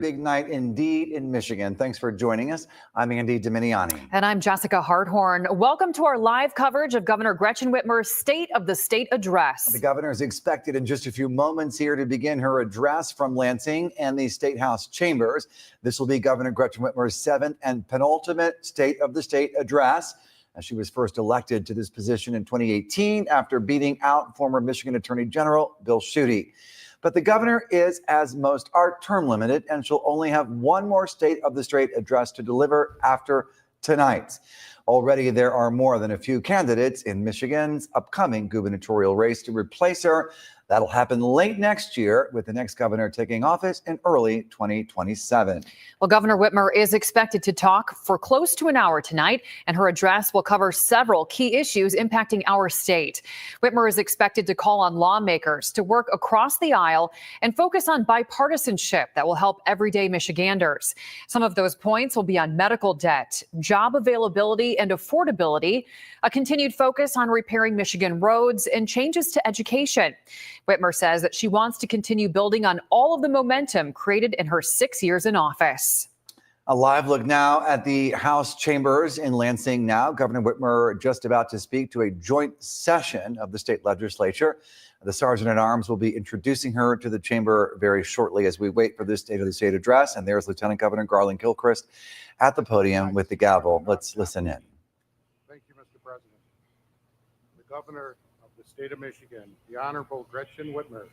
Big night indeed in Michigan. Thanks for joining us. I'm Andy Dominiani. And I'm Jessica Harthorn. Welcome to our live coverage of Governor Gretchen Whitmer's State of the State address. The governor is expected in just a few moments here to begin her address from Lansing and the State House chambers. This will be Governor Gretchen Whitmer's seventh and penultimate State of the State address. She was first elected to this position in 2018 after beating out former Michigan Attorney General Bill Schuette. But the governor is, as most are, term limited, and she'll only have one more State of the State address to deliver after tonight. Already, there are more than a few candidates in Michigan's upcoming gubernatorial race to replace her. That'll happen late next year, with the next governor taking office in early 2027. Well, Governor Whitmer is expected to talk for close to an hour tonight, and her address will cover several key issues impacting our state. Whitmer is expected to call on lawmakers to work across the aisle and focus on bipartisanship that will help everyday Michiganders. Some of those points will be on medical debt, job availability and affordability, a continued focus on repairing Michigan roads, and changes to education. Whitmer says that she wants to continue building on all of the momentum created in her 6 years in office. A live look now at the House chambers in Lansing now. Governor Whitmer just about to speak to a joint session of the state legislature. The Sergeant at Arms will be introducing her to the chamber very shortly as we wait for this State of the State address. And there's Lieutenant Governor Garland Gilchrist at the podium with the gavel. Let's listen in. Thank you, Mr. President. The Governor of the State of Michigan, the Honorable Gretchen Whitmer,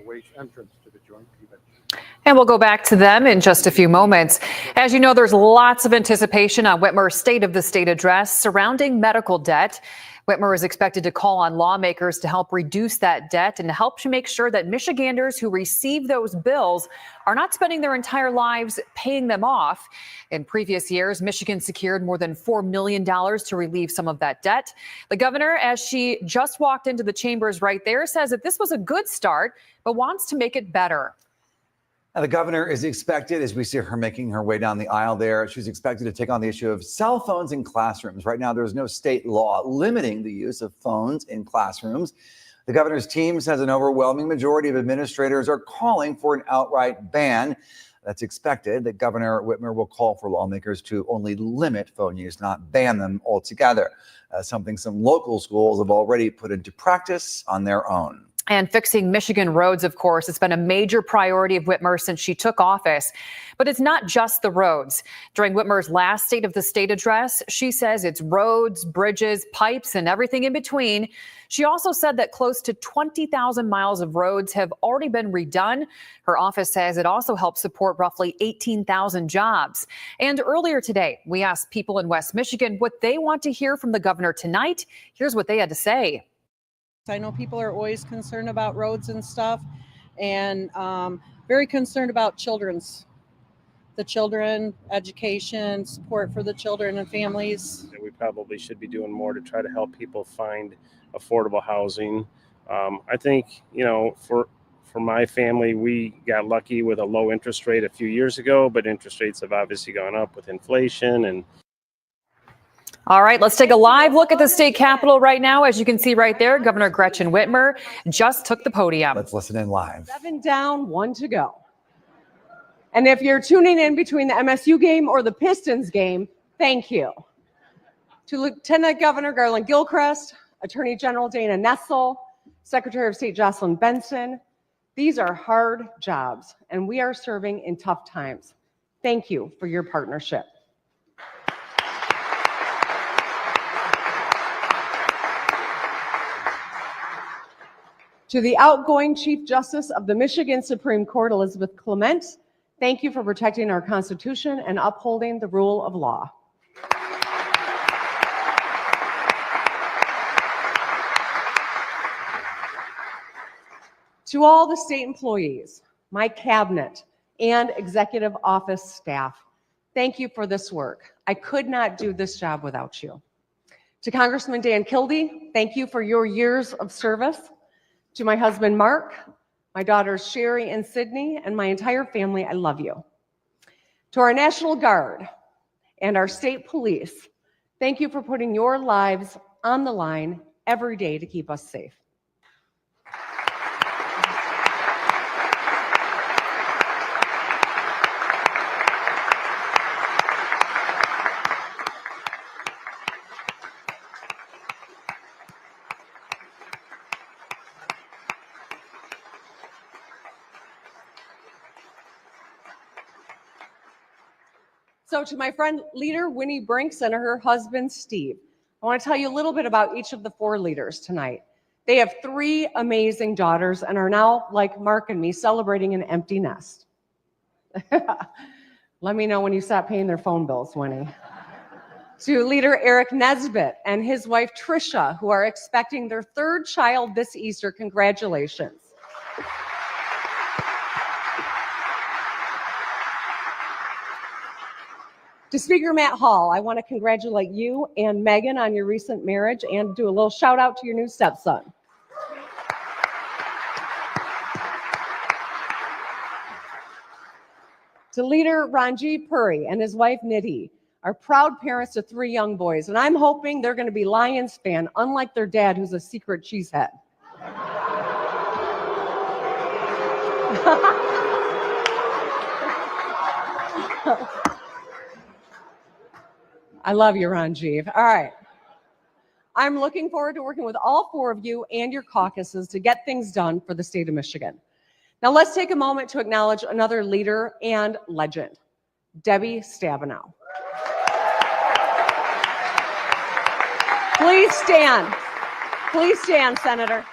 awaits entrance to the joint convention. And we'll go back to them in just a few moments. As you know, there's lots of anticipation on Whitmer's State of the State address surrounding medical debt. Whitmer is expected to call on lawmakers to help reduce that debt and to help make sure that Michiganders who receive those bills are not spending their entire lives paying them off. In previous years, Michigan secured more than $4 million to relieve some of that debt. The governor, as she just walked into the chambers right there, says that this was a good start, but wants to make it better. And the governor is expected, as we see her making her way down the aisle there, she's expected to take on the issue of cell phones in classrooms. Right now, there's no state law limiting the use of phones in classrooms. The governor's team says an overwhelming majority of administrators are calling for an outright ban. That's expected that Governor Whitmer will call for lawmakers to only limit phone use, not ban them altogether, something some local schools have already put into practice on their own. And fixing Michigan roads, of course, has been a major priority of Whitmer since she took office. But it's not just the roads. During Whitmer's last State of the State address, she says it's roads, bridges, pipes, and everything in between. She also said that close to 20,000 miles of roads have already been redone. Her office says it also helps support roughly 18,000 jobs. And earlier today, we asked people in West Michigan what they want to hear from the governor tonight. Here's what they had to say. I know people are always concerned about roads and stuff, and very concerned about the children, education, support for the children and families. We probably should be doing more to try to help people find affordable housing. I think, for my family, we got lucky with a low interest rate a few years ago, but interest rates have obviously gone up with inflation. And all right, let's take a live look at the state capitol right now. As you can see right there, Governor Gretchen Whitmer just took the podium. Let's listen in live. 7 down, 1 to go. And if you're tuning in between the MSU game or the Pistons game, thank you. To Lieutenant Governor Garland Gilchrist, Attorney General Dana Nessel, Secretary of State Jocelyn Benson, these are hard jobs, and we are serving in tough times. Thank you for your partnership. To the outgoing Chief Justice of the Michigan Supreme Court, Elizabeth Clement, thank you for protecting our Constitution and upholding the rule of law. To all the state employees, my cabinet, and executive office staff, thank you for this work. I could not do this job without you. To Congressman Dan Kildee, thank you for your years of service. To my husband, Mark, my daughters, Sherry and Sydney, and my entire family, I love you. To our National Guard and our state police, thank you for putting your lives on the line every day to keep us safe. So to my friend leader Winnie Brinks and her husband Steve, I want to tell you a little bit about each of the 4 leaders tonight. They have 3 amazing daughters and are now, like Mark and me, celebrating an empty nest. Let me know when you stop paying their phone bills, Winnie. To leader Eric Nesbitt and his wife Tricia, who are expecting their 3rd child this Easter. Congratulations. To Speaker Matt Hall, I want to congratulate you and Megan on your recent marriage and do a little shout out to your new stepson. To leader Ranjit Puri and his wife Nidhi, are proud parents to 3 young boys, and I'm hoping they're going to be Lions fan, unlike their dad, who's a secret cheesehead. I love you, Ranjiv. All right. I'm looking forward to working with all 4 of you and your caucuses to get things done for the state of Michigan. Now let's take a moment to acknowledge another leader and legend, Debbie Stabenow. Please stand. Please stand, Senator.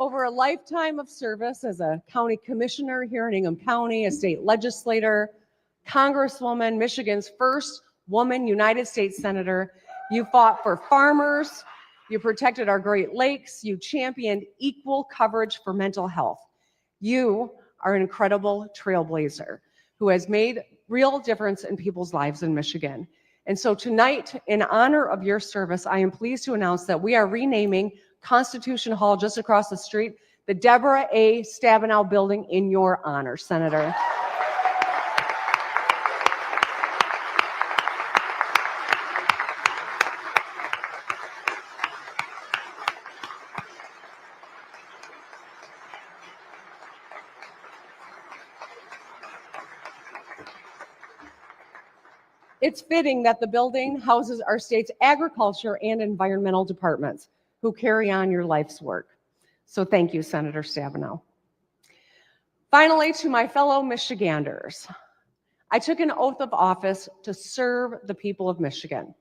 Over a lifetime of service as a county commissioner here in Ingham County, a state legislator, Congresswoman, Michigan's first woman United States Senator, you fought for farmers, you protected our Great Lakes, you championed equal coverage for mental health. You are an incredible trailblazer who has made real difference in people's lives in Michigan. And so tonight, in honor of your service, I am pleased to announce that we are renaming Constitution Hall just across the street, the Deborah A. Stabenow Building, in your honor, Senator. It's fitting that the building houses our state's agriculture and environmental departments, who carry on your life's work. So thank you, Senator Stabenow. Finally, to my fellow Michiganders, I took an oath of office to serve the people of Michigan,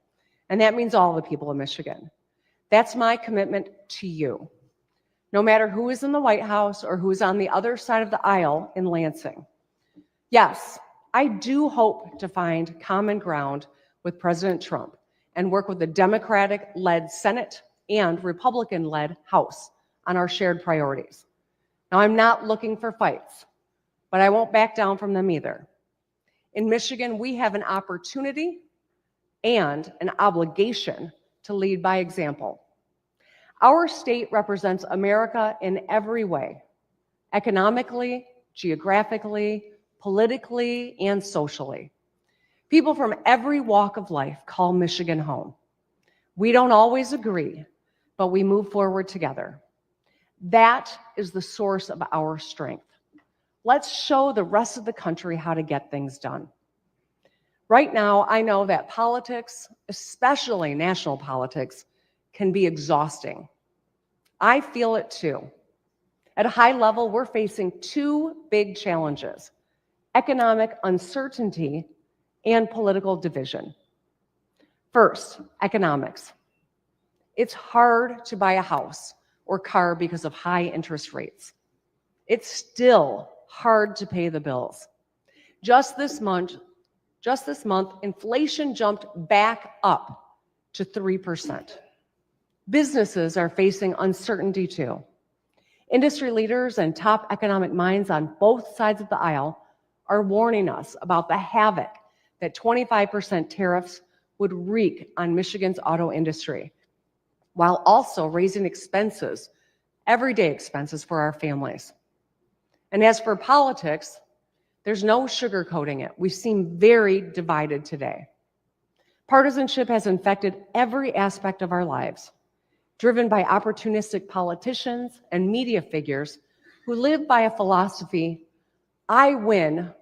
and that means all the people of Michigan. That's my commitment to you, no matter who is in the White House or who is on the other side of the aisle in Lansing. Yes, I do hope to find common ground with President Trump and work with the Democratic-led Senate and Republican-led House on our shared priorities. Now, I'm not looking for fights, but I won't back down from them either. In Michigan, we have an opportunity and an obligation to lead by example. Our state represents America in every way, economically, geographically, politically, and socially. People from every walk of life call Michigan home. We don't always agree, but we move forward together. That is the source of our strength. Let's show the rest of the country how to get things done. Right now, I know that politics, especially national politics, can be exhausting. I feel it too. At a high level, we're facing 2 big challenges: economic uncertainty and political division. First, economics. It's hard to buy a house or car because of high interest rates. It's still hard to pay the bills. Just this month, inflation jumped back up to 3%. Businesses are facing uncertainty too. Industry leaders and top economic minds on both sides of the aisle are warning us about the havoc that 25% tariffs would wreak on Michigan's auto industry, while also raising expenses, everyday expenses for our families. And as for politics, there's no sugarcoating it. We seem very divided today. Partisanship has infected every aspect of our lives, driven by opportunistic politicians and media figures who live by a philosophy: I win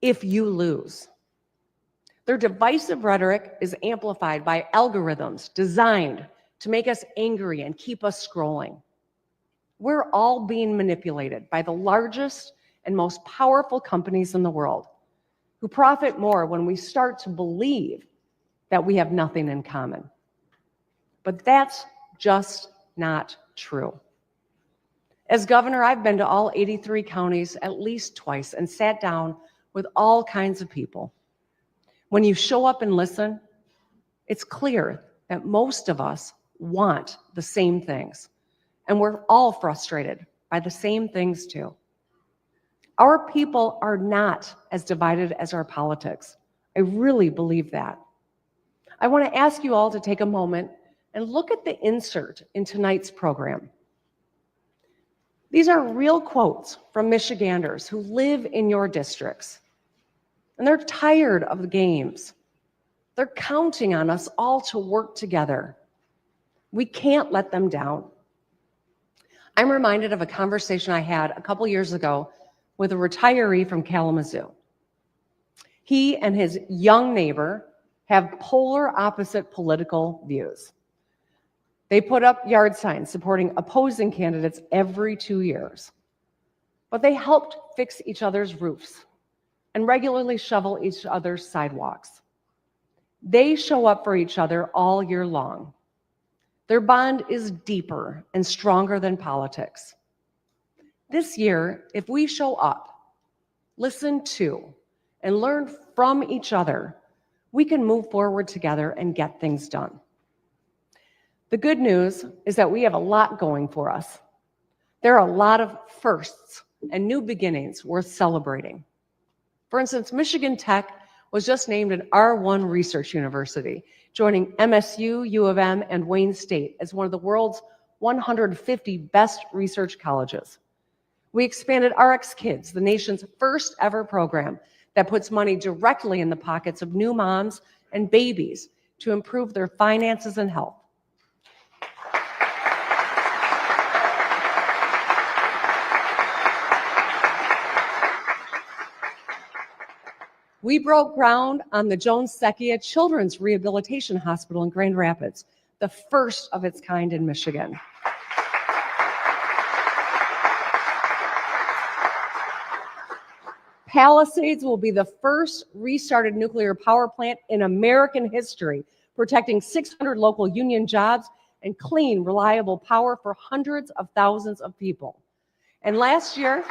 if you lose. Their divisive rhetoric is amplified by algorithms designed to make us angry and keep us scrolling. We're all being manipulated by the largest and most powerful companies in the world, who profit more when we start to believe that we have nothing in common. But that's just not true. As governor, I've been to all 83 counties at least twice and sat down with all kinds of people. When you show up and listen, it's clear that most of us want the same things, and we're all frustrated by the same things too. Our people are not as divided as our politics. I really believe that. I want to ask you all to take a moment and look at the insert in tonight's program. These are real quotes from Michiganders who live in your districts, and they're tired of the games. They're counting on us all to work together. We can't let them down. I'm reminded of a conversation I had a couple years ago with a retiree from Kalamazoo. He and his young neighbor have polar opposite political views. They put up yard signs supporting opposing candidates every 2 years, but they helped fix each other's roofs and regularly shovel each other's sidewalks. They show up for each other all year long. Their bond is deeper and stronger than politics. This year, if we show up, listen to, and learn from each other, we can move forward together and get things done. The good news is that we have a lot going for us. There are a lot of firsts and new beginnings worth celebrating. For instance, Michigan Tech was just named an R1 research university, joining MSU, U of M, and Wayne State as one of the world's 150 best research colleges. We expanded RX Kids, the nation's first ever program that puts money directly in the pockets of new moms and babies to improve their finances and health. We broke ground on the Jones-Secchia Children's Rehabilitation Hospital in Grand Rapids, the first of its kind in Michigan. Palisades will be the first restarted nuclear power plant in American history, protecting 600 local union jobs and clean, reliable power for hundreds of thousands of people. And last year,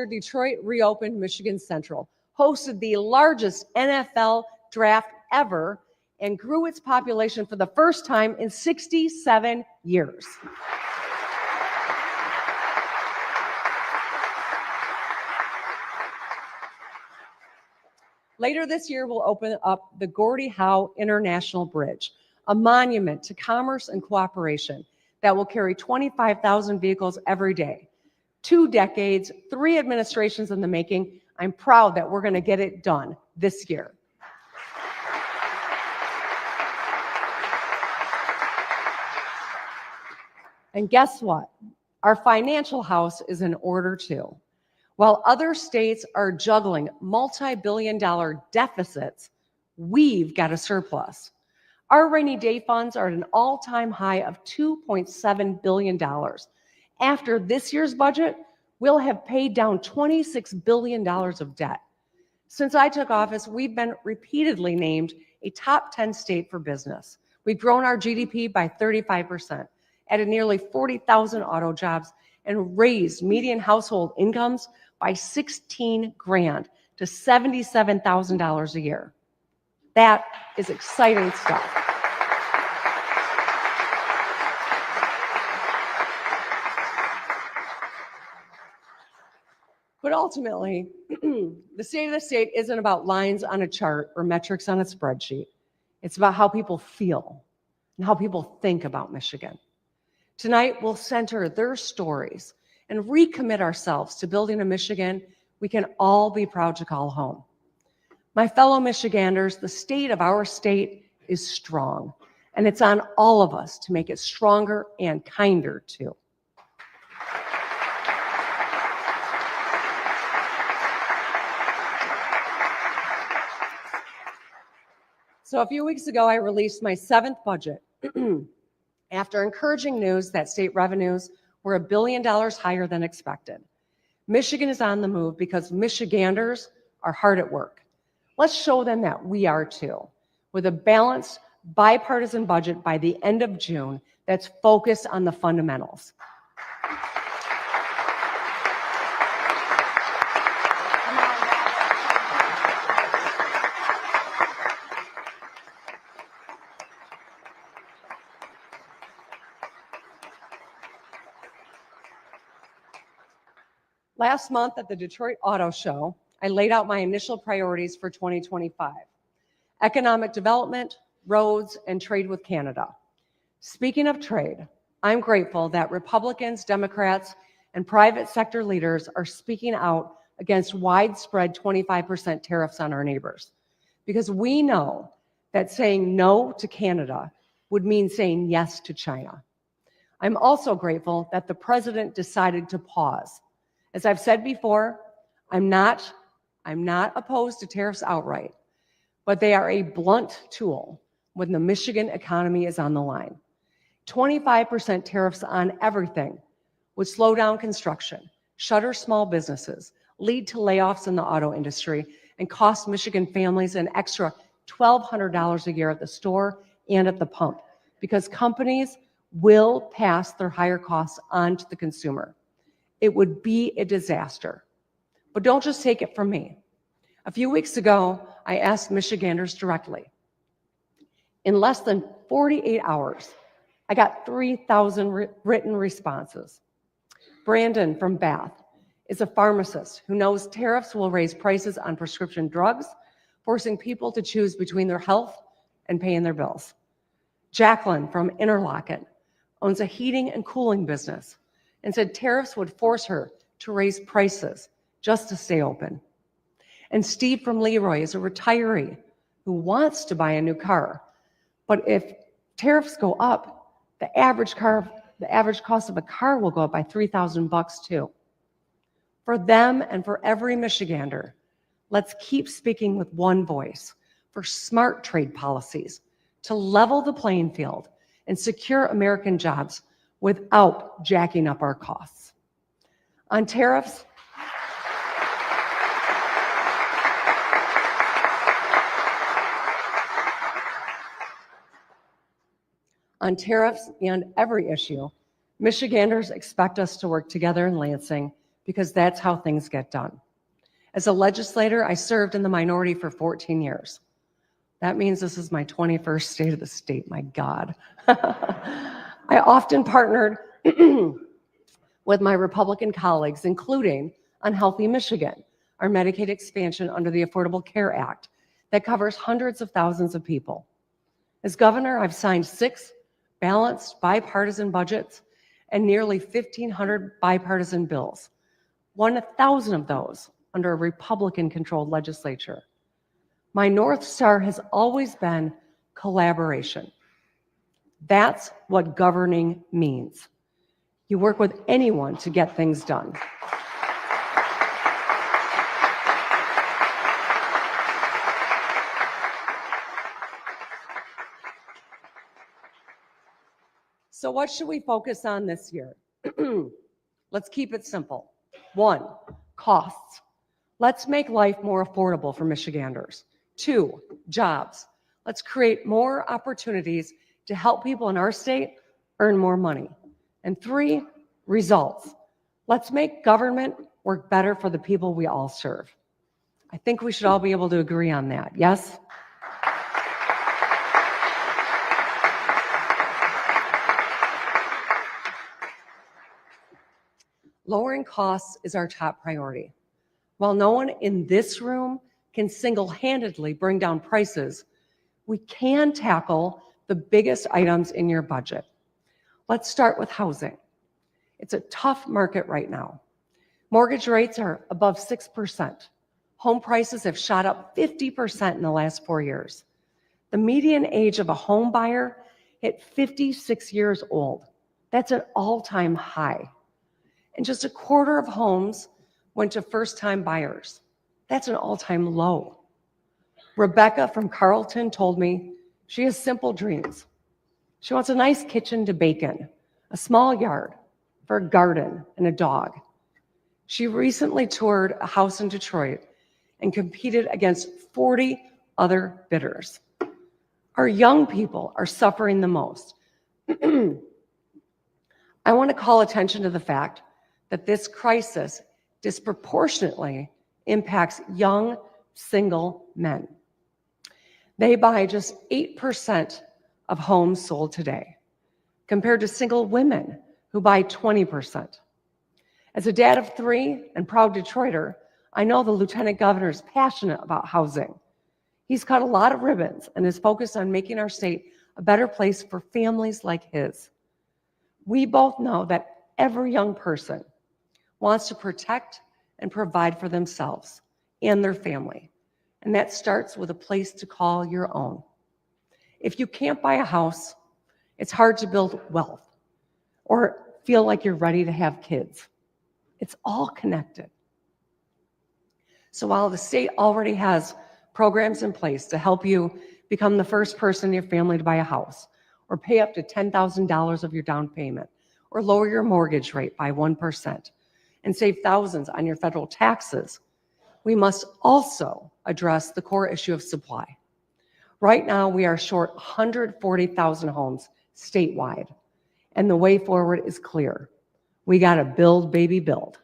Detroit reopened Michigan Central, hosted the largest NFL draft ever, and grew its population for the first time in 67 years. Later this year, we'll open up the Gordie Howe International Bridge, a monument to commerce and cooperation that will carry 25,000 vehicles every day. 2 decades, 3 administrations in the making. I'm proud that we're going to get it done this year. And guess what? Our financial house is in order too. While other states are juggling multi-billion-dollar deficits, we've got a surplus. Our rainy day funds are at an all-time high of $2.7 billion. After this year's budget, we'll have paid down $26 billion of debt. Since I took office, we've been repeatedly named a top 10 state for business. We've grown our GDP by 35%, added nearly 40,000 auto jobs, and raised median household incomes by $16,000 to $77,000 a year. That is exciting stuff. But ultimately, the state of the state isn't about lines on a chart or metrics on a spreadsheet. It's about how people feel and how people think about Michigan. Tonight, we'll center their stories and recommit ourselves to building a Michigan we can all be proud to call home. My fellow Michiganders, the state of our state is strong, and it's on all of us to make it stronger and kinder too. So a few weeks ago, I released my 7th budget after encouraging news that state revenues were $1 billion higher than expected. Michigan is on the move because Michiganders are hard at work. Let's show them that we are too, with a balanced bipartisan budget by the end of June that's focused on the fundamentals. Last month at the Detroit Auto Show, I laid out my initial priorities for 2025: economic development, roads, and trade with Canada. Speaking of trade, I'm grateful that Republicans, Democrats, and private sector leaders are speaking out against widespread 25% tariffs on our neighbors, because we know that saying no to Canada would mean saying yes to China. I'm also grateful that the president decided to pause. As I've said before, I'm not opposed to tariffs outright, but they are a blunt tool when the Michigan economy is on the line. 25% tariffs on everything would slow down construction, shutter small businesses, lead to layoffs in the auto industry, and cost Michigan families an extra $1,200 a year at the store and at the pump, because companies will pass their higher costs on to the consumer. It would be a disaster. But don't just take it from me. A few weeks ago, I asked Michiganders directly. In less than 48 hours, I got 3,000 written responses. Brandon from Bath is a pharmacist who knows tariffs will raise prices on prescription drugs, forcing people to choose between their health and paying their bills. Jacqueline from Interlochen owns a heating and cooling business and said tariffs would force her to raise prices just to stay open. And Steve from Leroy is a retiree who wants to buy a new car, but if tariffs go up, the average cost of a car will go up by $3,000 too. For them and for every Michigander, let's keep speaking with one voice for smart trade policies to level the playing field and secure American jobs without jacking up our costs. On tariffs, and every issue, Michiganders expect us to work together in Lansing because that's how things get done. As a legislator, I served in the minority for 14 years. That means this is my 21st state of the state, my God. I often partnered with my Republican colleagues, including on Healthy Michigan, our Medicaid expansion under the Affordable Care Act that covers hundreds of thousands of people. As governor, I've signed 6 balanced bipartisan budgets and nearly 1,500 bipartisan bills, 1,000 of those under a Republican-controlled legislature. My North Star has always been collaboration. That's what governing means. You work with anyone to get things done. So what should we focus on this year? Let's keep it simple. 1, costs. Let's make life more affordable for Michiganders. 2, jobs. Let's create more opportunities to help people in our state earn more money. And 3, results. Let's make government work better for the people we all serve. I think we should all be able to agree on that, yes? Lowering costs is our top priority. While no one in this room can single-handedly bring down prices, we can tackle the biggest items in your budget. Let's start with housing. It's a tough market right now. Mortgage rates are above 6%. Home prices have shot up 50% in the last 4 years. The median age of a home buyer hit 56 years old. That's an all-time high. And just a quarter of homes went to first-time buyers. That's an all-time low. Rebecca from Carlton told me she has simple dreams. She wants a nice kitchen to bake in, a small yard for a garden and a dog. She recently toured a house in Detroit and competed against 40 other bidders. Our young people are suffering the most. I want to call attention to the fact that this crisis disproportionately impacts young single men. They buy just 8% of homes sold today, compared to single women who buy 20%. As a dad of 3 and proud Detroiter, I know the Lieutenant Governor is passionate about housing. He's cut a lot of ribbons and is focused on making our state a better place for families like his. We both know that every young person wants to protect and provide for themselves and their family, and that starts with a place to call your own. If you can't buy a house, it's hard to build wealth or feel like you're ready to have kids. It's all connected. So while the state already has programs in place to help you become the first person in your family to buy a house, or pay up to $10,000 of your down payment, or lower your mortgage rate by 1%, and save thousands on your federal taxes, we must also address the core issue of supply. Right now, we are short 140,000 homes statewide, and the way forward is clear. We got to build, baby, build.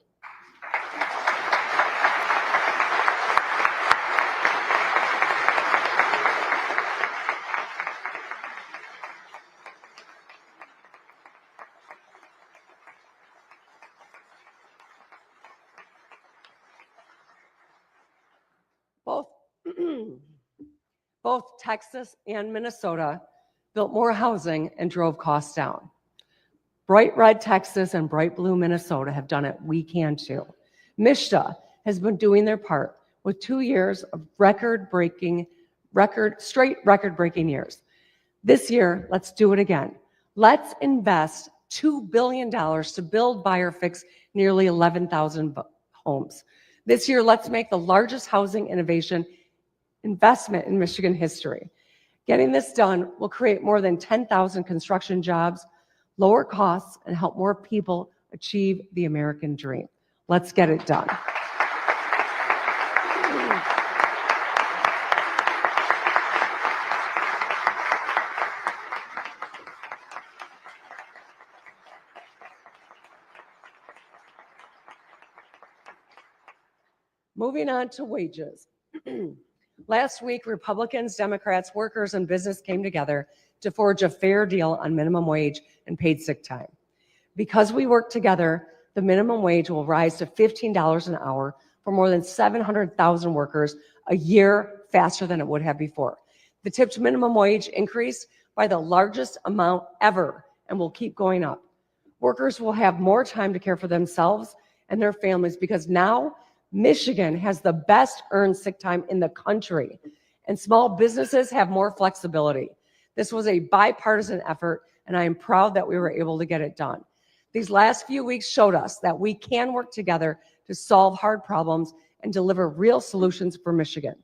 Both Texas and Minnesota built more housing and drove costs down. Bright red Texas and bright blue Minnesota have done it. We can too. Michigan has been doing their part with 2 years of record-breaking years. This year, let's do it again. Let's invest $2 billion to build, buy, or fix nearly 11,000 homes. This year, let's make the largest housing innovation investment in Michigan history. Getting this done will create more than 10,000 construction jobs, lower costs, and help more people achieve the American dream. Let's get it done. Moving on to wages. Last week, Republicans, Democrats, workers, and business came together to forge a fair deal on minimum wage and paid sick time. Because we work together, the minimum wage will rise to $15 an hour for more than 700,000 workers a year faster than it would have before. The tipped minimum wage increased by the largest amount ever and will keep going up. Workers will have more time to care for themselves and their families because now Michigan has the best earned sick time in the country, and small businesses have more flexibility. This was a bipartisan effort, and I am proud that we were able to get it done. These last few weeks showed us that we can work together to solve hard problems and deliver real solutions for Michigan.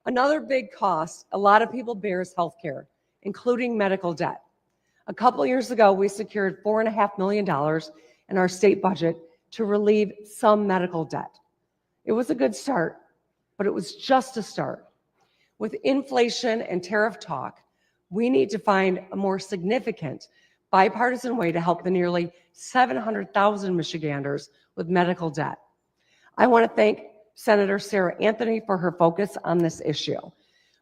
Another big cost a lot of people bear is healthcare, including medical debt. A couple years ago, we secured $4.5 million in our state budget to relieve some medical debt. It was a good start, but it was just a start. With inflation and tariff talk, we need to find a more significant bipartisan way to help the nearly 700,000 Michiganders with medical debt. I want to thank Senator Sarah Anthony for her focus on this issue.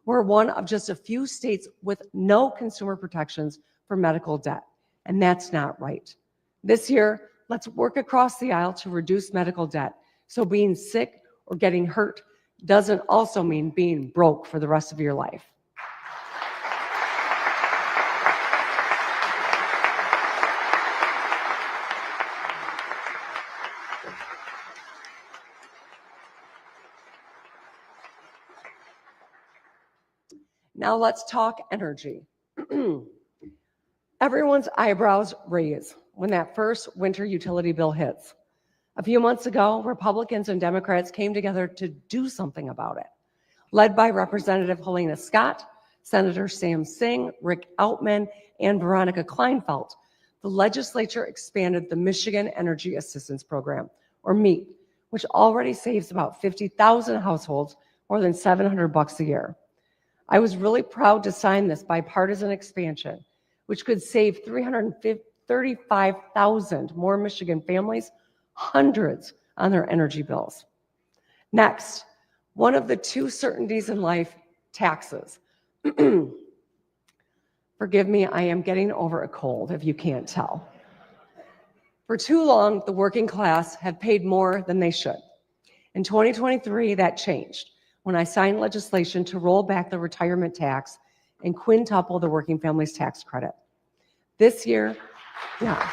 We're one of just a few states with no consumer protections for medical debt, and that's not right. This year, let's work across the aisle to reduce medical debt so being sick or getting hurt doesn't also mean being broke for the rest of your life. Now let's talk energy. Everyone's eyebrows raise when that first winter utility bill hits. A few months ago, Republicans and Democrats came together to do something about it. Led by Representative Helena Scott, Senator Sam Singh, Rick Outman, and Veronica Kleinfeld, the legislature expanded the Michigan Energy Assistance Program, or MEAP, which already saves about 50,000 households more than $700 a year. I was really proud to sign this bipartisan expansion, which could save 335,000 more Michigan families hundreds on their energy bills. Next, one of the two certainties in life, taxes. Forgive me, I am getting over a cold, if you can't tell. For too long, the working class have paid more than they should. In 2023, that changed when I signed legislation to roll back the retirement tax and quintuple the working families tax credit. This year, yeah.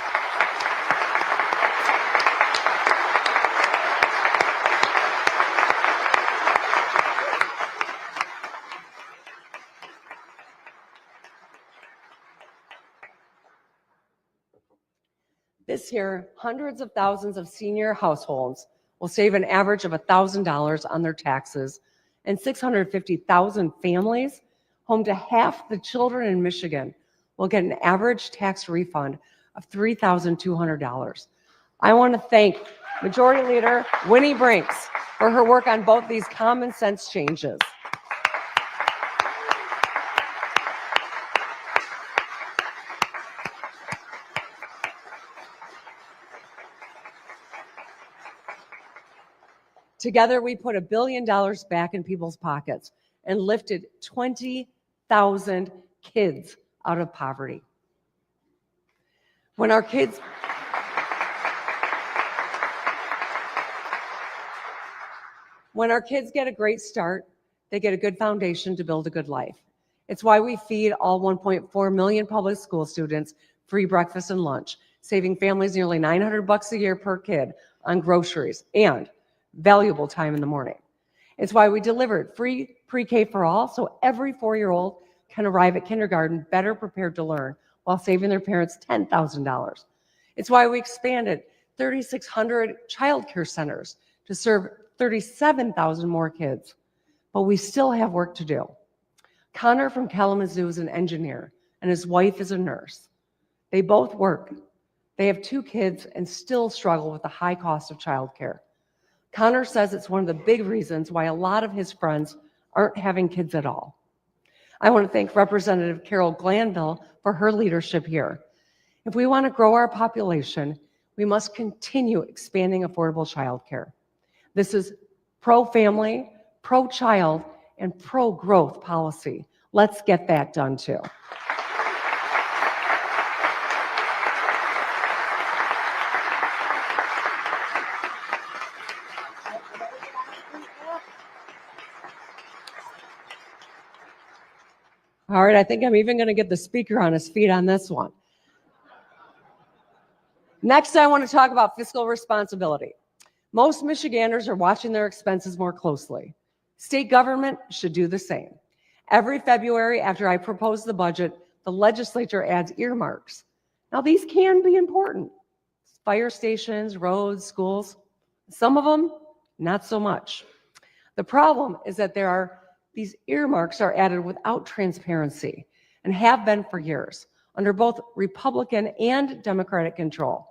This year, hundreds of thousands of senior households will save an average of $1,000 on their taxes, and 650,000 families, home to half the children in Michigan, will get an average tax refund of $3,200. I want to thank Majority Leader Winnie Brinks for her work on both these common sense changes. Together, we put $1 billion back in people's pockets and lifted 20,000 kids out of poverty. When our kids get a great start, they get a good foundation to build a good life. It's why we feed all 1.4 million public school students free breakfast and lunch, saving families nearly $900 a year per kid on groceries and valuable time in the morning. It's why we delivered free pre-K for all, so every 4-year-old can arrive at kindergarten better prepared to learn while saving their parents $10,000. It's why we expanded 3,600 childcare centers to serve 37,000 more kids. But we still have work to do. Connor from Kalamazoo is an engineer, and his wife is a nurse. They both work. They have 2 kids and still struggle with the high cost of childcare. Connor says it's one of the big reasons why a lot of his friends aren't having kids at all. I want to thank Representative Carol Glanville for her leadership here. If we want to grow our population, we must continue expanding affordable childcare. This is pro-family, pro-child, and pro-growth policy. Let's get that done too. All right, I think I'm even going to get the speaker on his feet on this one. Next, I want to talk about fiscal responsibility. Most Michiganders are watching their expenses more closely. State government should do the same. Every February, after I propose the budget, the legislature adds earmarks. Now, these can be important. Fire stations, roads, schools. Some of them, not so much. The problem is that these earmarks are added without transparency and have been for years under both Republican and Democratic control.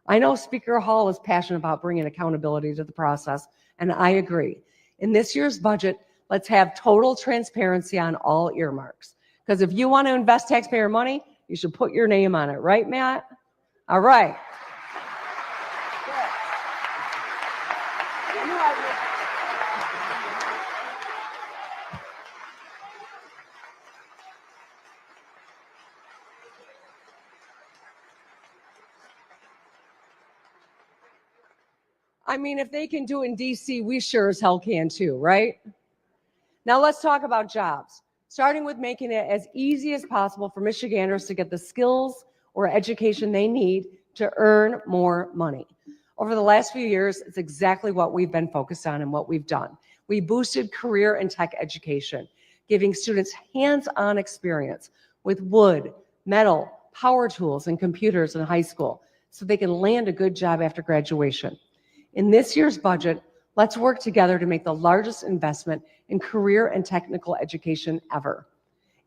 I know Speaker Hall is passionate about bringing accountability to the process, and I agree. In this year's budget, let's have total transparency on all earmarks. Because if you want to invest taxpayer money, you should put your name on it, right, Matt? All right. I mean, if they can do it in DC, we sure as hell can too, right? Now let's talk about jobs, starting with making it as easy as possible for Michiganders to get the skills or education they need to earn more money. Over the last few years, it's exactly what we've been focused on and what we've done. We boosted career and tech education, giving students hands-on experience with wood, metal, power tools, and computers in high school so they can land a good job after graduation. In this year's budget, let's work together to make the largest investment in career and technical education ever.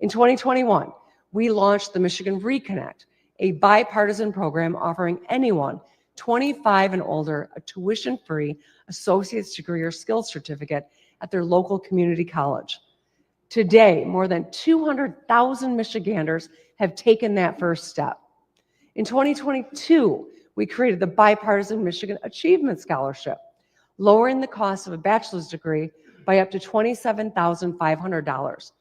In 2021, we launched the Michigan Reconnect, a bipartisan program offering anyone 25 and older a tuition-free associate's degree or skills certificate at their local community college. Today, more than 200,000 Michiganders have taken that first step. In 2022, we created the bipartisan Michigan Achievement Scholarship, lowering the cost of a bachelor's degree by up to $27,500.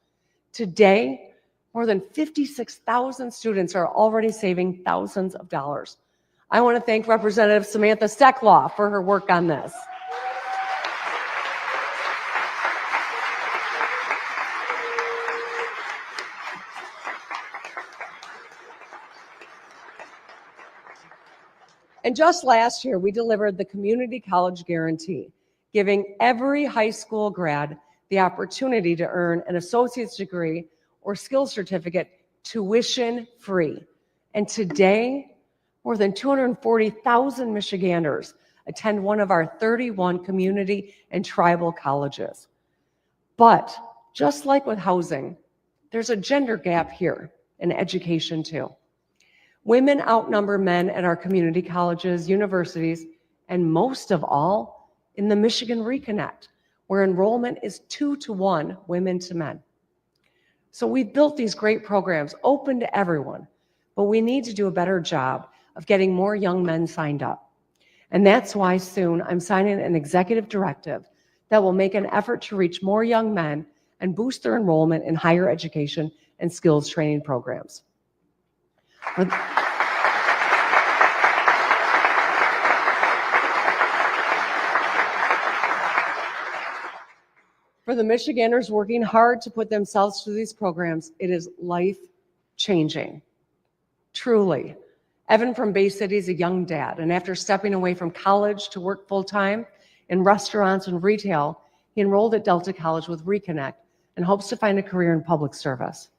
Today, more than 56,000 students are already saving thousands of dollars. I want to thank Representative Samantha Stecklaw for her work on this. And just last year, we delivered the Community College Guarantee, giving every high school grad the opportunity to earn an associate's degree or skills certificate tuition-free. And today, more than 240,000 Michiganders attend one of our 31 community and tribal colleges. But just like with housing, there's a gender gap here in education too. Women outnumber men at our community colleges, universities, and most of all, in the Michigan Reconnect, where enrollment is 2-to-1 women to men. So we've built these great programs open to everyone, but we need to do a better job of getting more young men signed up. And that's why soon I'm signing an executive directive that will make an effort to reach more young men and boost their enrollment in higher education and skills training programs. For the Michiganders working hard to put themselves through these programs, it is life-changing. Truly. Evan from Bay City is a young dad, and after stepping away from college to work full-time in restaurants and retail, he enrolled at Delta College with Reconnect and hopes to find a career in public service.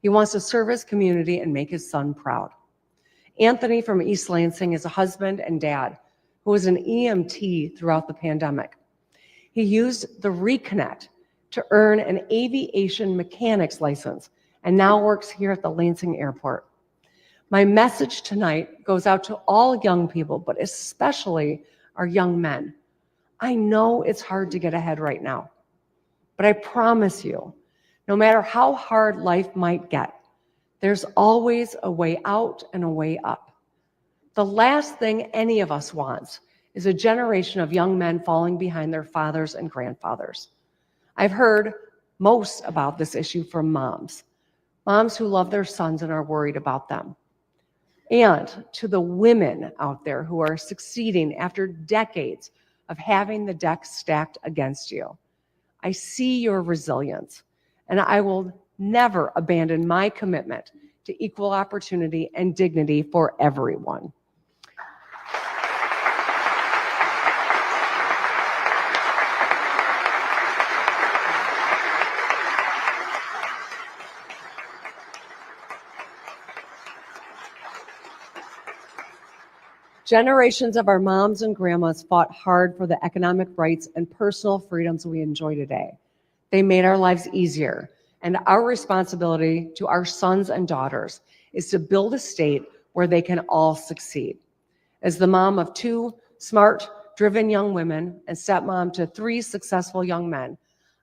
He wants to serve his community and make his son proud. Anthony from East Lansing is a husband and dad who was an EMT throughout the pandemic. He used the Reconnect to earn an aviation mechanics license and now works here at the Lansing Airport. My message tonight goes out to all young people, but especially our young men. I know it's hard to get ahead right now, but I promise you, no matter how hard life might get, there's always a way out and a way up. The last thing any of us wants is a generation of young men falling behind their fathers and grandfathers. I've heard most about this issue from moms who love their sons and are worried about them. And to the women out there who are succeeding after decades of having the deck stacked against you, I see your resilience, and I will never abandon my commitment to equal opportunity and dignity for everyone. Generations of our moms and grandmas fought hard for the economic rights and personal freedoms we enjoy today. They made our lives easier, and our responsibility to our sons and daughters is to build a state where they can all succeed. As the mom of 2 smart, driven young women and stepmom to 3 successful young men,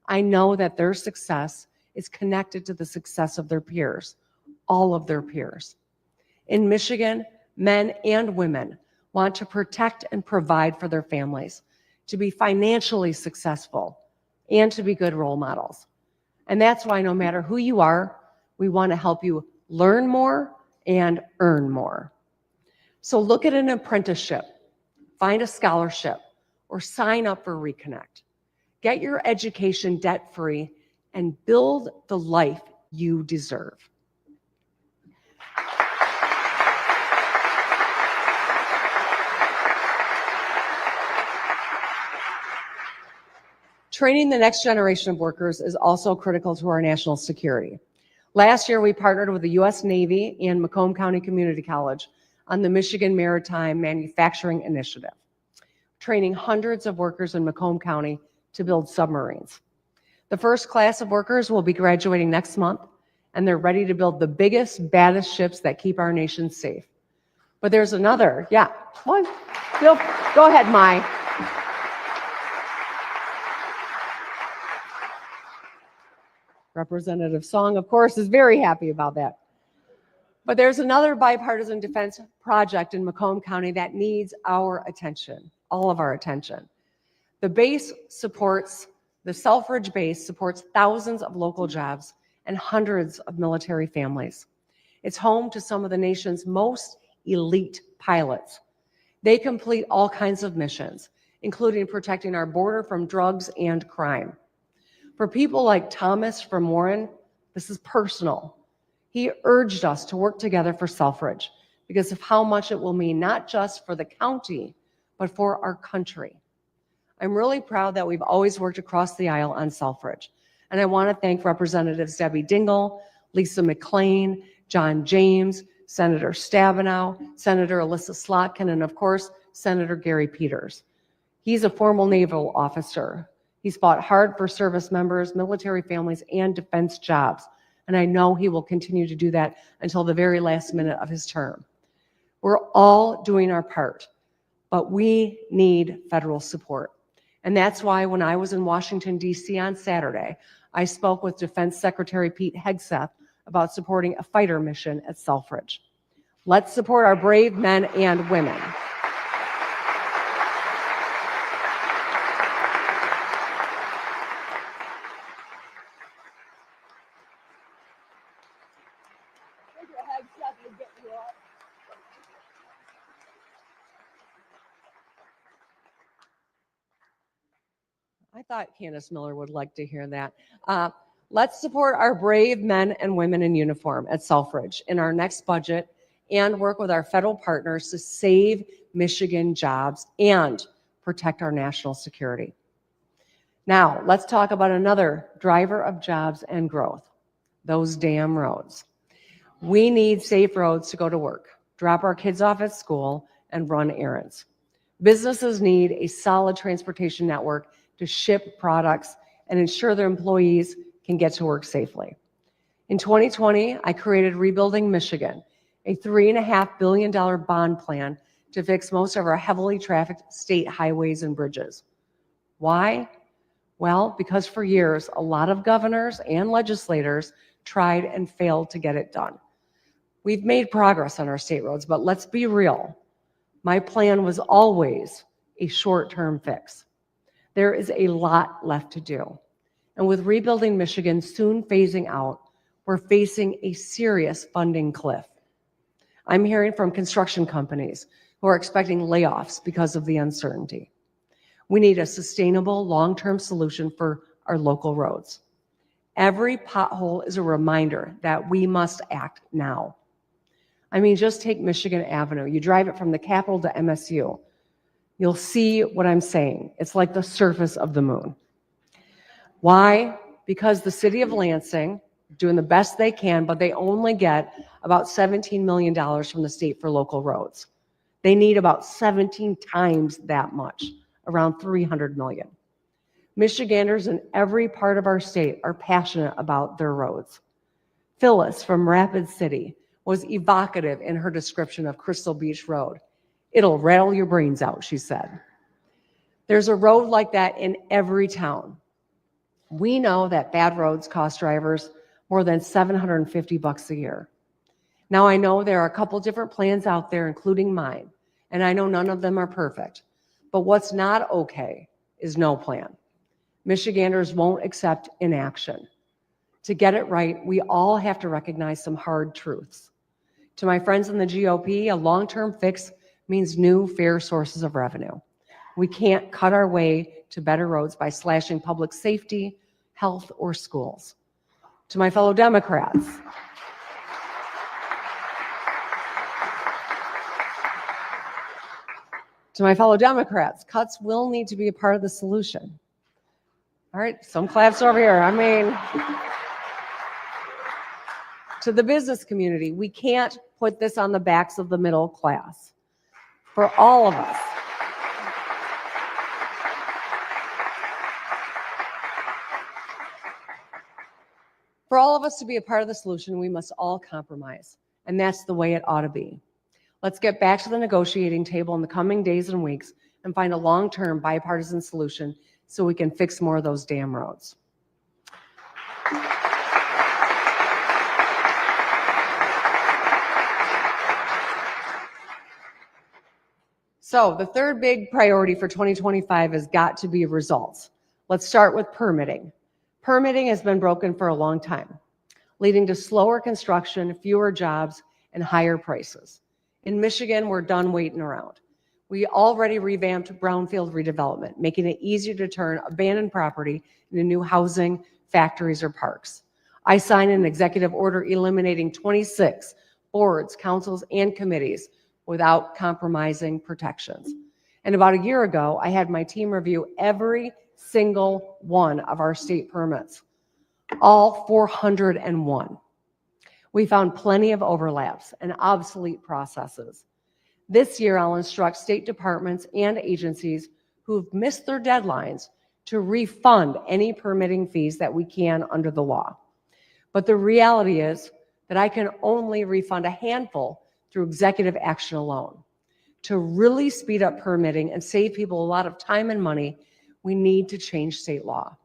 I know that their success is connected to the success of their peers, all of their peers. In Michigan, men and women want to protect and provide for their families, to be financially successful, and to be good role models. And that's why no matter who you are, we want to help you learn more and earn more. So look at an apprenticeship, find a scholarship, or sign up for Reconnect. Get your education debt-free and build the life you deserve. Training the next generation of workers is also critical to our national security. Last year, we partnered with the U.S. Navy and Macomb County Community College on the Michigan Maritime Manufacturing Initiative, training hundreds of workers in Macomb County to build submarines. The first class of workers will be graduating next month, and they're ready to build the biggest, baddest ships that keep our nation safe. But there's another, one. Go ahead, Mai. Representative Song, of course, is very happy about that. But there's another bipartisan defense project in Macomb County that needs our attention, all of our attention. The Selfridge base supports thousands of local jobs and hundreds of military families. It's home to some of the nation's most elite pilots. They complete all kinds of missions, including protecting our border from drugs and crime. For people like Thomas from Warren, this is personal. He urged us to work together for Selfridge because of how much it will mean not just for the county, but for our country. I'm really proud that we've always worked across the aisle on Selfridge. And I want to thank Representatives Debbie Dingell, Lisa McClain, John James, Senator Stabenow, Senator Alyssa Slotkin, and of course, Senator Gary Peters. He's a former naval officer. He's fought hard for service members, military families, and defense jobs. And I know he will continue to do that until the very last minute of his term. We're all doing our part, but we need federal support. And that's why when I was in Washington, D.C. on Saturday, I spoke with Defense Secretary Pete Hegseth about supporting a fighter mission at Selfridge. Let's support our brave men and women. I thought Candace Miller would like to hear that. Let's support our brave men and women in uniform at Selfridge in our next budget and work with our federal partners to save Michigan jobs and protect our national security. Now, let's talk about another driver of jobs and growth, those damn roads. We need safe roads to go to work, drop our kids off at school, and run errands. Businesses need a solid transportation network to ship products and ensure their employees can get to work safely. In 2020, I created Rebuilding Michigan, a $3.5 billion bond plan to fix most of our heavily trafficked state highways and bridges. Why? Well, because for years, a lot of governors and legislators tried and failed to get it done. We've made progress on our state roads, but let's be real. My plan was always a short-term fix. There is a lot left to do. And with Rebuilding Michigan soon phasing out, we're facing a serious funding cliff. I'm hearing from construction companies who are expecting layoffs because of the uncertainty. We need a sustainable, long-term solution for our local roads. Every pothole is a reminder that we must act now. I mean, just take Michigan Avenue. You drive it from the Capitol to MSU. You'll see what I'm saying. It's like the surface of the moon. Why? Because the city of Lansing, doing the best they can, but they only get about $17 million from the state for local roads. They need about 17 times that much, around $300 million. Michiganders in every part of our state are passionate about their roads. Phyllis from Rapid City was evocative in her description of Crystal Beach Road. It'll rattle your brains out, she said. There's a road like that in every town. We know that bad roads cost drivers more than $750 a year. Now, I know there are a couple different plans out there, including mine, and I know none of them are perfect. But what's not okay is no plan. Michiganders won't accept inaction. To get it right, we all have to recognize some hard truths. To my friends in the GOP, a long-term fix means new, fair sources of revenue. We can't cut our way to better roads by slashing public safety, health, or schools. To my fellow Democrats, cuts will need to be a part of the solution. All right, some claps over here. I mean, to the business community, we can't put this on the backs of the middle class. For all of us, to be a part of the solution, we must all compromise, and that's the way it ought to be. Let's get back to the negotiating table in the coming days and weeks and find a long-term bipartisan solution so we can fix more of those damn roads. So the third big priority for 2025 has got to be results. Let's start with permitting. Permitting has been broken for a long time, leading to slower construction, fewer jobs, and higher prices. In Michigan, we're done waiting around. We already revamped brownfield redevelopment, making it easier to turn abandoned property into new housing, factories, or parks. I signed an executive order eliminating 26 boards, councils, and committees without compromising protections. And about a year ago, I had my team review every single one of our state permits, all 401. We found plenty of overlaps and obsolete processes. This year, I'll instruct state departments and agencies who've missed their deadlines to refund any permitting fees that we can under the law. But the reality is that I can only refund a handful through executive action alone. To really speed up permitting and save people a lot of time and money, we need to change state law.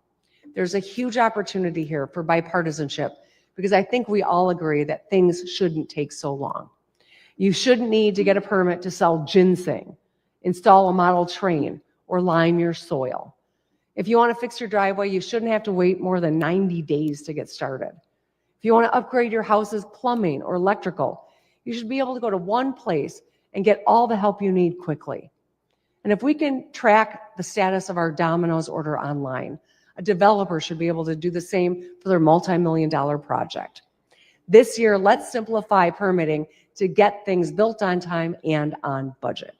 There's a huge opportunity here for bipartisanship because I think we all agree that things shouldn't take so long. You shouldn't need to get a permit to sell ginseng, install a model train, or lime your soil. If you want to fix your driveway, you shouldn't have to wait more than 90 days to get started. If you want to upgrade your house's plumbing or electrical, you should be able to go to one place and get all the help you need quickly. And if we can track the status of our Domino's order online, a developer should be able to do the same for their multi-million-dollar project. This year, let's simplify permitting to get things built on time and on budget.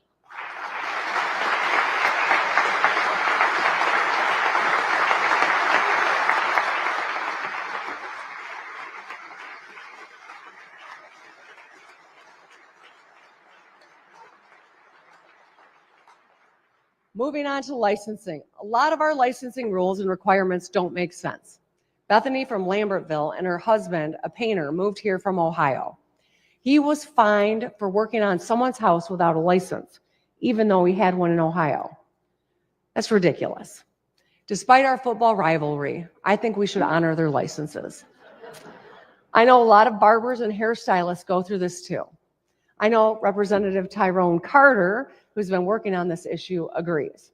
Moving on to licensing. A lot of our licensing rules and requirements don't make sense. Bethany from Lambertville and her husband, a painter, moved here from Ohio. He was fined for working on someone's house without a license, even though he had one in Ohio. That's ridiculous. Despite our football rivalry, I think we should honor their licenses. I know a lot of barbers and hairstylists go through this too. I know Representative Tyrone Carter, who's been working on this issue, agrees.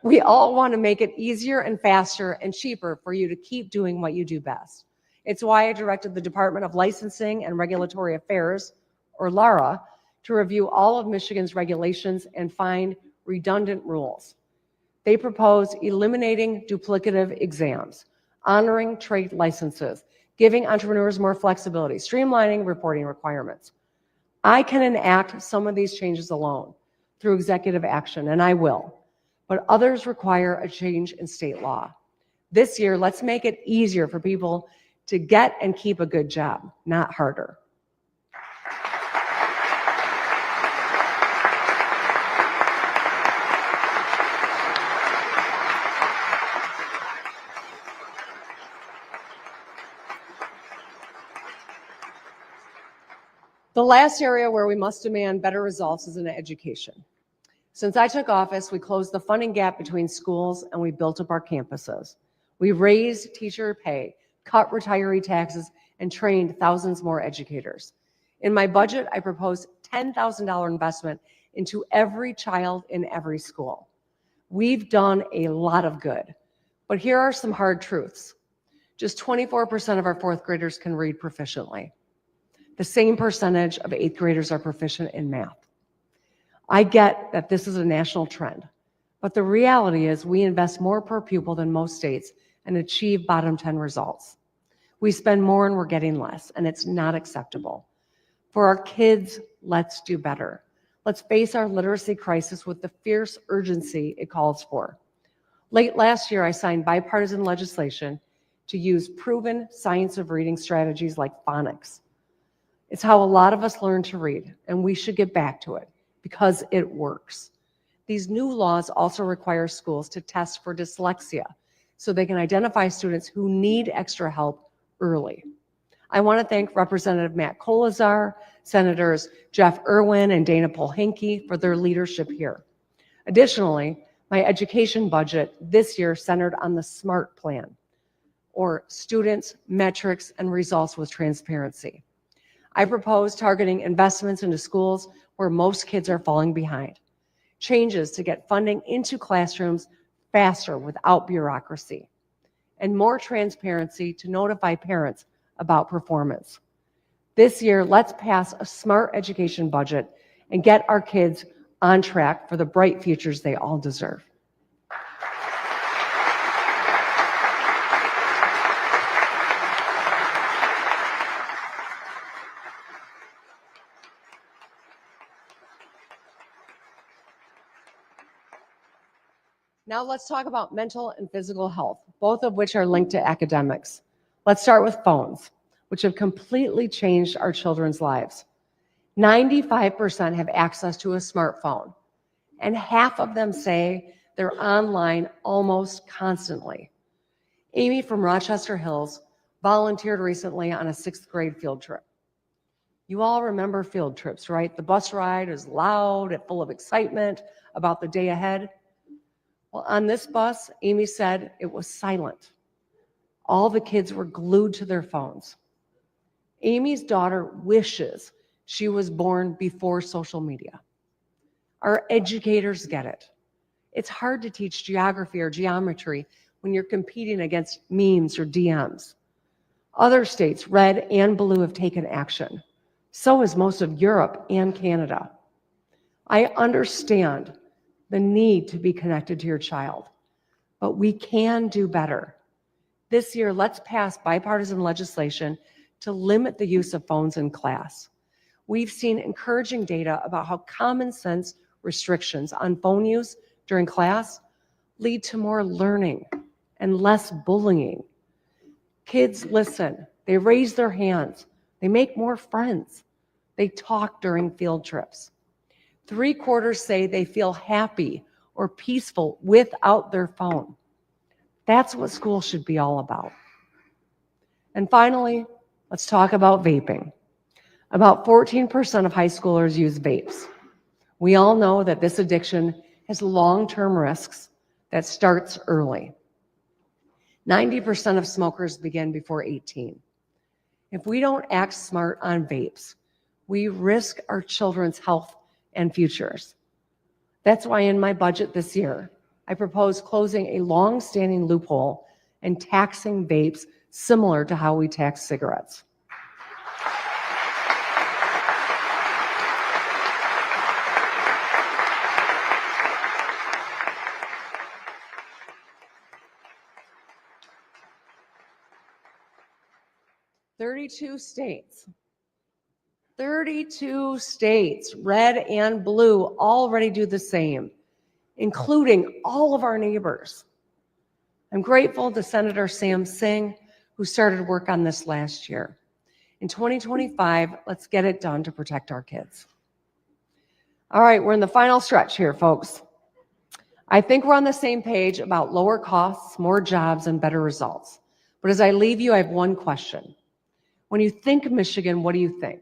We all want to make it easier and faster and cheaper for you to keep doing what you do best. It's why I directed the Department of Licensing and Regulatory Affairs, or LARA, to review all of Michigan's regulations and find redundant rules. They propose eliminating duplicative exams, honoring trade licenses, giving entrepreneurs more flexibility, streamlining reporting requirements. I can enact some of these changes alone through executive action, and I will, but others require a change in state law. This year, let's make it easier for people to get and keep a good job, not harder. The last area where we must demand better results is in education. Since I took office, we closed the funding gap between schools and we built up our campuses. We raised teacher pay, cut retiree taxes, and trained thousands more educators. In my budget, I proposed $10,000 investment into every child in every school. We've done a lot of good, but here are some hard truths. Just 24% of our fourth graders can read proficiently. The same percentage of eighth graders are proficient in math. I get that this is a national trend, but the reality is we invest more per pupil than most states and achieve bottom 10 results. We spend more and we're getting less, and it's not acceptable. For our kids, let's do better. Let's face our literacy crisis with the fierce urgency it calls for. Late last year, I signed bipartisan legislation to use proven science of reading strategies like phonics. It's how a lot of us learn to read, and we should get back to it because it works. These new laws also require schools to test for dyslexia so they can identify students who need extra help early. I want to thank Representative Matt Kolazar, Senators Jeff Irwin and Dana Polhinky for their leadership here. Additionally, my education budget this year centered on the SMART plan, or students, metrics, and results with transparency. I propose targeting investments into schools where most kids are falling behind, changes to get funding into classrooms faster without bureaucracy, and more transparency to notify parents about performance. This year, let's pass a smart education budget and get our kids on track for the bright futures they all deserve. Now let's talk about mental and physical health, both of which are linked to academics. Let's start with phones, which have completely changed our children's lives. 95% have access to a smartphone, and half of them say they're online almost constantly. Amy from Rochester Hills volunteered recently on a 6th grade field trip. You all remember field trips, right? The bus ride is loud and full of excitement about the day ahead. Well, on this bus, Amy said it was silent. All the kids were glued to their phones. Amy's daughter wishes she was born before social media. Our educators get it. It's hard to teach geography or geometry when you're competing against memes or DMs. Other states, red and blue, have taken action. So has most of Europe and Canada. I understand the need to be connected to your child, but we can do better. This year, let's pass bipartisan legislation to limit the use of phones in class. We've seen encouraging data about how common sense restrictions on phone use during class lead to more learning and less bullying. Kids listen, they raise their hands, they make more friends, they talk during field trips. 3/4 say they feel happy or peaceful without their phone. That's what school should be all about. And finally, let's talk about vaping. About 14% of high schoolers use vapes. We all know that this addiction has long-term risks that starts early. 90% of smokers begin before 18. If we don't act smart on vapes, we risk our children's health and futures. That's why in my budget this year, I propose closing a long-standing loophole and taxing vapes similar to how we tax cigarettes. Thirty-two states, red and blue, already do the same, including all of our neighbors. I'm grateful to Senator Sam Singh, who started work on this last year. In 2025, let's get it done to protect our kids. All right, we're in the final stretch here, folks. I think we're on the same page about lower costs, more jobs, and better results. But as I leave you, I have one question. When you think Michigan, what do you think?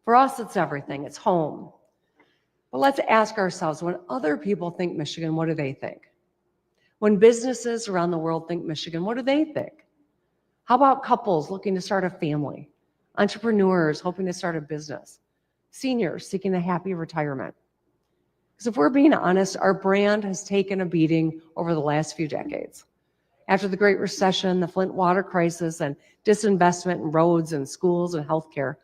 For us, it's everything. It's home. But let's ask ourselves, when other people think Michigan, what do they think? When businesses around the world think Michigan, what do they think? How about couples looking to start a family? Entrepreneurs hoping to start a business? Seniors seeking a happy retirement? Because if we're being honest, our brand has taken a beating over the last few decades. After the Great Recession, the Flint water crisis, and disinvestment in roads and schools and healthcare,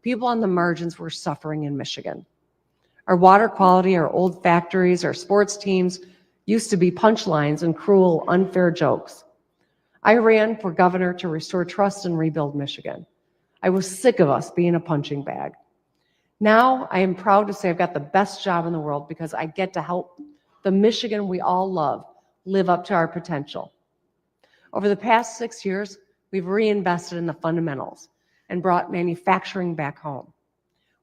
people on the margins were suffering in Michigan. Our water quality, our old factories, our sports teams used to be punchlines and cruel, unfair jokes. I ran for governor to restore trust and rebuild Michigan. I was sick of us being a punching bag. Now I am proud to say I've got the best job in the world because I get to help the Michigan we all love live up to our potential. Over the past 6 years, we've reinvested in the fundamentals and brought manufacturing back home.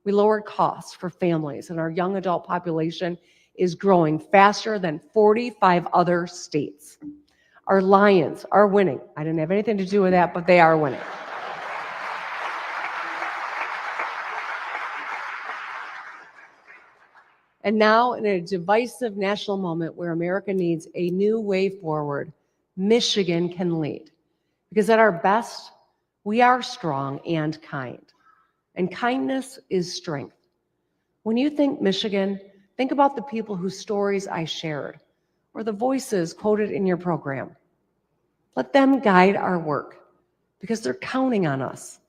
We lowered costs for families, and our young adult population is growing faster than 45 other states. Our Lions are winning. I didn't have anything to do with that, but they are winning. And now, in a divisive national moment where America needs a new way forward, Michigan can lead. Because at our best, we are strong and kind. And kindness is strength. When you think Michigan, think about the people whose stories I shared, or the voices quoted in your program. Let them guide our work, because they're counting on us.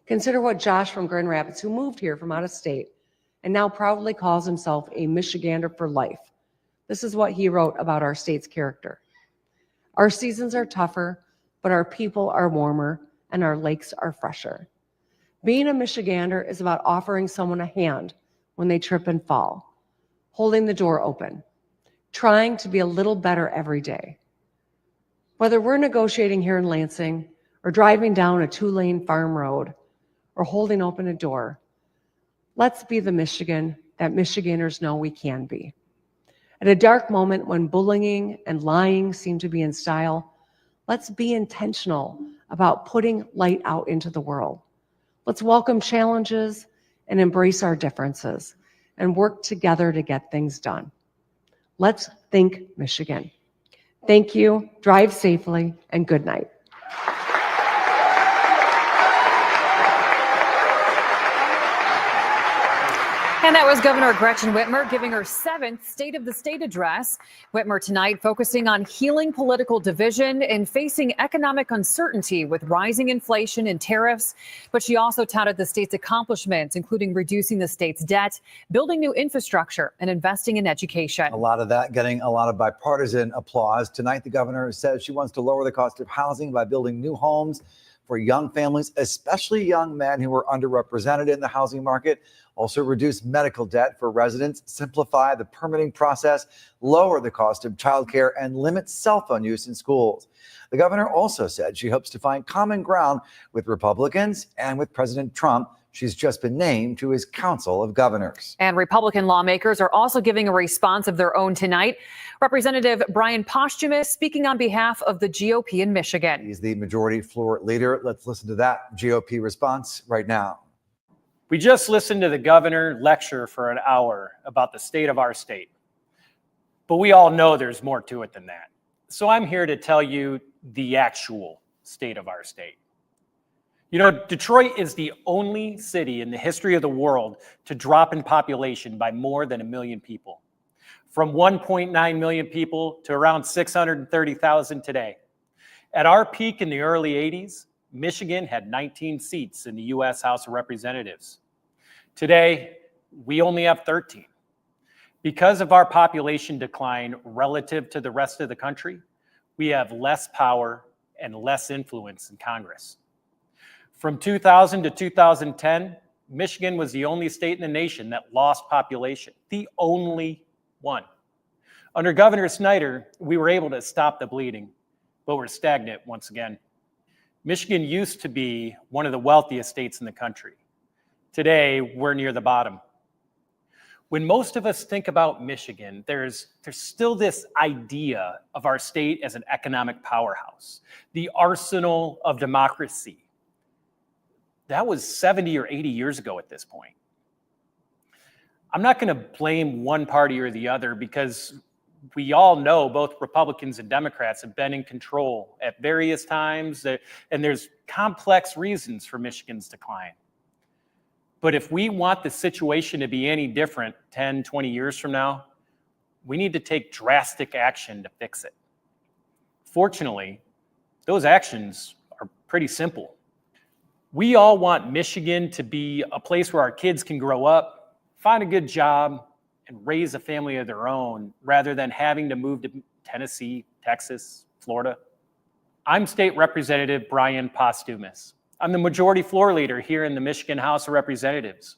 Consider what Josh from Grand Rapids, who moved here from out of state, and now proudly calls himself a Michigander for life. This is what he wrote about our state's character. Our seasons are tougher, but our people are warmer, and our lakes are fresher. Being a Michigander is about offering someone a hand when they trip and fall, holding the door open, trying to be a little better every day. Whether we're negotiating here in Lansing, or driving down a 2-lane farm road, or holding open a door, let's be the Michigan that Michiganders know we can be. At a dark moment when bullying and lying seem to be in style, let's be intentional about putting light out into the world. Let's welcome challenges and embrace our differences and work together to get things done. Let's think Michigan. Thank you, drive safely, and good night. And that was Governor Gretchen Whitmer giving her 7th State of the State address. Whitmer tonight focusing on healing political division and facing economic uncertainty with rising inflation and tariffs. But she also touted the state's accomplishments, including reducing the state's debt, building new infrastructure, and investing in education. A lot of that getting a lot of bipartisan applause. Tonight, the governor says she wants to lower the cost of housing by building new homes for young families, especially young men who are underrepresented in the housing market. Also reduce medical debt for residents, simplify the permitting process, lower the cost of childcare, and limit cell phone use in schools. The governor also said she hopes to find common ground with Republicans and with President Trump. She's just been named to his Council of Governors. And Republican lawmakers are also giving a response of their own tonight. Representative Brian Posthumus speaking on behalf of the GOP in Michigan. He's the majority floor leader. Let's listen to that GOP response right now. We just listened to the governor lecture for an hour about the state of our state. But we all know there's more to it than that. So I'm here to tell you the actual state of our state. You know, Detroit is the only city in the history of the world to drop in population by more than 1 million people. From 1.9 million people to around 630,000 today. At our peak in the early 80s, Michigan had 19 seats in the U.S. House of Representatives. Today, we only have 13. Because of our population decline relative to the rest of the country, we have less power and less influence in Congress. From 2000 to 2010, Michigan was the only state in the nation that lost population, the only one. Under Governor Snyder, we were able to stop the bleeding, but we're stagnant once again. Michigan used to be one of the wealthiest states in the country. Today, we're near the bottom. When most of us think about Michigan, there's still this idea of our state as an economic powerhouse, the arsenal of democracy. That was 70 or 80 years ago at this point. I'm not going to blame one party or the other because we all know both Republicans and Democrats have been in control at various times, and there's complex reasons for Michigan's decline. But if we want the situation to be any different 10, 20 years from now, we need to take drastic action to fix it. Fortunately, those actions are pretty simple. We all want Michigan to be a place where our kids can grow up, find a good job, and raise a family of their own rather than having to move to Tennessee, Texas, Florida. I'm State Representative Brian Posthumus. I'm the majority floor leader here in the Michigan House of Representatives.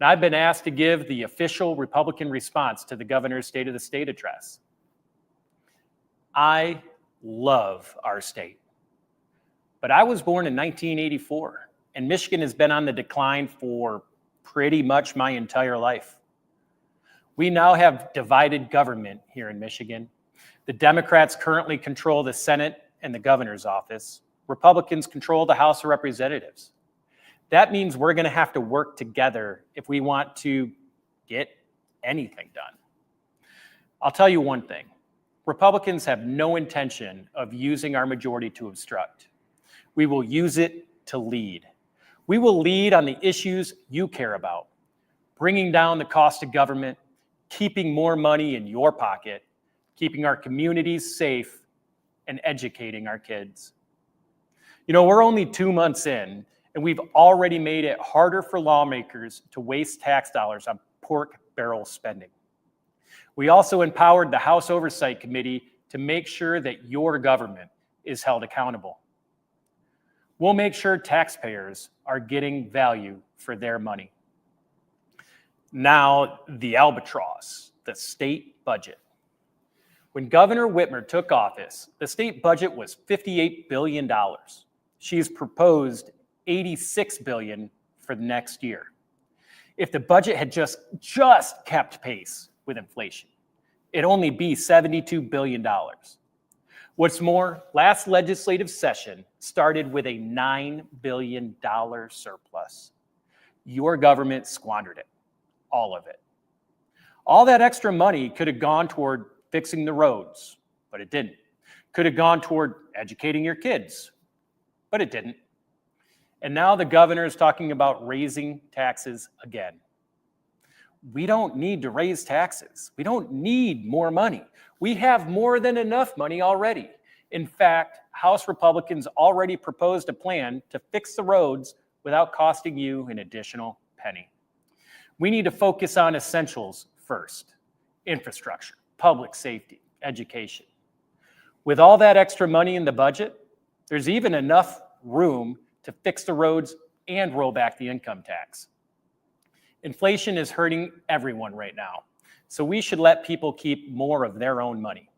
And I've been asked to give the official Republican response to the governor's State of the State address. I love our state, but I was born in 1984, and Michigan has been on the decline for pretty much my entire life. We now have divided government here in Michigan. The Democrats currently control the Senate and the governor's office. Republicans control the House of Representatives. That means we're going to have to work together if we want to get anything done. I'll tell you one thing. Republicans have no intention of using our majority to obstruct. We will use it to lead. We will lead on the issues you care about, bringing down the cost of government, keeping more money in your pocket, keeping our communities safe, and educating our kids. You know, we're only 2 months in, and we've already made it harder for lawmakers to waste tax dollars on pork barrel spending. We also empowered the House Oversight Committee to make sure that your government is held accountable. We'll make sure taxpayers are getting value for their money. Now, the albatross, the state budget. When Governor Whitmer took office, the state budget was $58 billion. She's proposed $86 billion for the next year. If the budget had just kept pace with inflation, it'd only be $72 billion. What's more, last legislative session started with a $9 billion surplus. Your government squandered it, all of it. All that extra money could have gone toward fixing the roads, but it didn't. Could have gone toward educating your kids, but it didn't. And now the governor is talking about raising taxes again. We don't need to raise taxes. We don't need more money. We have more than enough money already. In fact, House Republicans already proposed a plan to fix the roads without costing you an additional penny. We need to focus on essentials first: infrastructure, public safety, education. With all that extra money in the budget, there's even enough room to fix the roads and roll back the income tax. Inflation is hurting everyone right now, so we should let people keep more of their own money.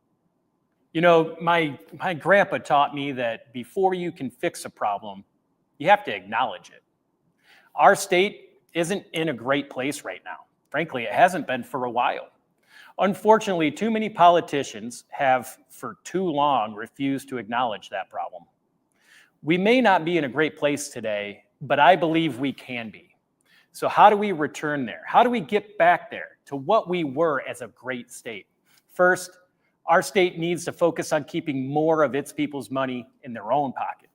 You know, my grandpa taught me that before you can fix a problem, you have to acknowledge it. Our state isn't in a great place right now. Frankly, it hasn't been for a while. Unfortunately, too many politicians have for too long refused to acknowledge that problem. We may not be in a great place today, but I believe we can be. So how do we return there? How do we get back there to what we were as a great state? First, our state needs to focus on keeping more of its people's money in their own pocket.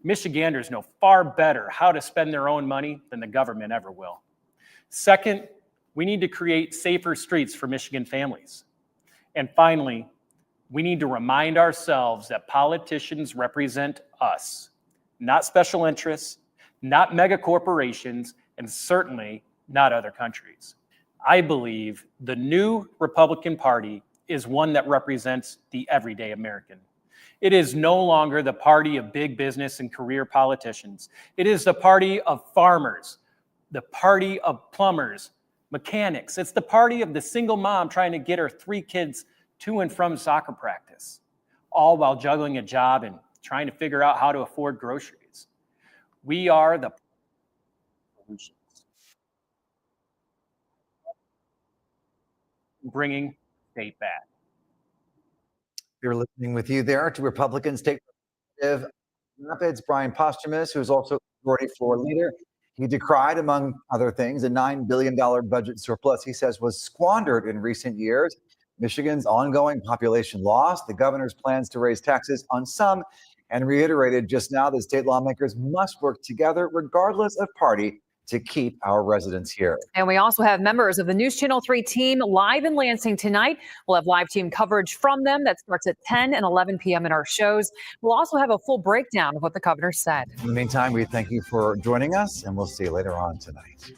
Michiganders know far better how to spend their own money than the government ever will. Second, we need to create safer streets for Michigan families. And finally, we need to remind ourselves that politicians represent us, not special interests, not mega corporations, and certainly not other countries. I believe the new Republican Party is one that represents the everyday American. It is no longer the party of big business and career politicians. It is the party of farmers, the party of plumbers, mechanics. It's the party of the single mom trying to get her 3 kids to and from soccer practice, all while juggling a job and trying to figure out how to afford groceries. We are the solutions. Bringing state back. You're listening with you there to Republican State Representative Rapids Brian Posthumus, who's also majority floor leader. He decried, among other things, a $9 billion budget surplus he says was squandered in recent years, Michigan's ongoing population loss, the governor's plans to raise taxes on some, and reiterated just now that state lawmakers must work together regardless of party to keep our residents here. And we also have members of the News Channel 3 team live in Lansing tonight. We'll have live team coverage from them that starts at 10 and 11 p.m. in our shows. We'll also have a full breakdown of what the governor said. In the meantime, we thank you for joining us, and we'll see you later on tonight.